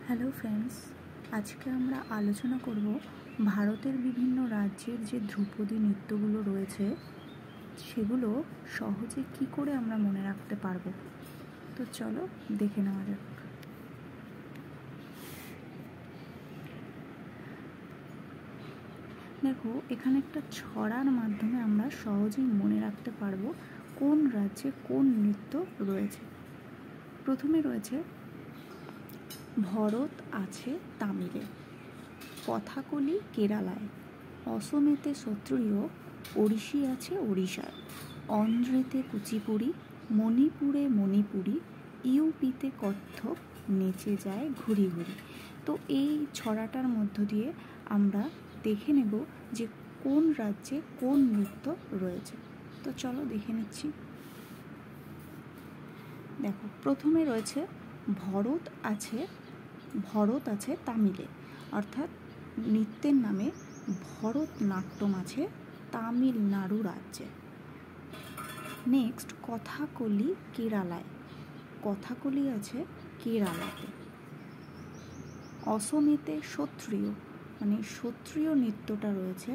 Hello friends, আজকে আমরা আলোচনা করব ভারতের বিভিন্ন রাজ্যের যে ধ্রুপদী নৃত্যগুলো রয়েছে সেগুলো সহজে কি করে আমরা মনে রাখতে পারবো। তো চলো দেখে নেওয়া যাক। দেখো, এখানে একটা ছড়ার মাধ্যমে আমরা সহজেই মনে রাখতে পারবো কোন রাজ্যে কোন নৃত্য রয়েছে। প্রথমে রয়েছে ভরত আছে তামিলে, কথাকলি কেরালায়, অসমেতে সত্রিয়, ওড়িশি আছে ওড়িশায়, অন্ধ্রেতে কুচিপুড়ি, মণিপুরে মণিপুরি, ইউপিতে কত্থক, নেচে যায় ঘুরি ঘুরি। তো এই ছড়াটার মধ্য দিয়ে আমরা দেখে নেব যে কোন রাজ্যে কোন নৃত্য রয়েছে। তো চলো দেখে নিচ্ছি। দেখো, প্রথমে রয়েছে ভরত আছে তামিলে, অর্থাৎ নৃত্যের নামে ভরতনাট্যম আছে তামিলনাড়ু রাজ্যে। নেক্সট কথাকলি কেরালায়, কথাকলি আছে কেরালাতে। অসমেতে সত্রিয়, মানে সত্রিয় নৃত্যটা রয়েছে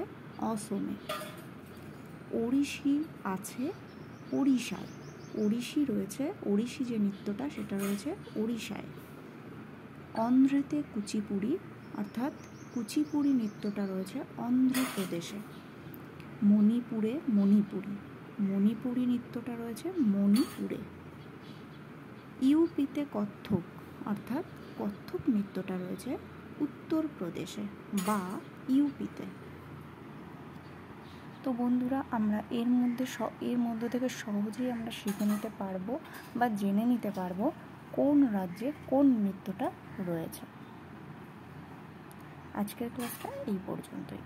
অসমে। ওড়িশি আছে ওড়িশায়, ওড়িশি রয়েছে, ওড়িশি যে নৃত্যটা সেটা রয়েছে ওড়িশায়। অন্ধ্রেতে কুচিপুড়ি, অর্থাৎ কুচিপুড়ি নৃত্যটা রয়েছে অন্ধ্রপ্রদেশে। মণিপুরে মণিপুরি, মণিপুরি নৃত্যটা রয়েছে মণিপুরে। ইউপিতে কত্থক, অর্থাৎ কত্থক নৃত্যটা রয়েছে উত্তরপ্রদেশে বা ইউপিতে। তো বন্ধুরা, আমরা এর মধ্যে থেকে সহজেই আমরা শিখে নিতে পারবো বা জেনে নিতে পারবো কোন রাজ্যে কোন নৃত্যটা রয়েছে। আজকের ক্লাসটা এই পর্যন্তই।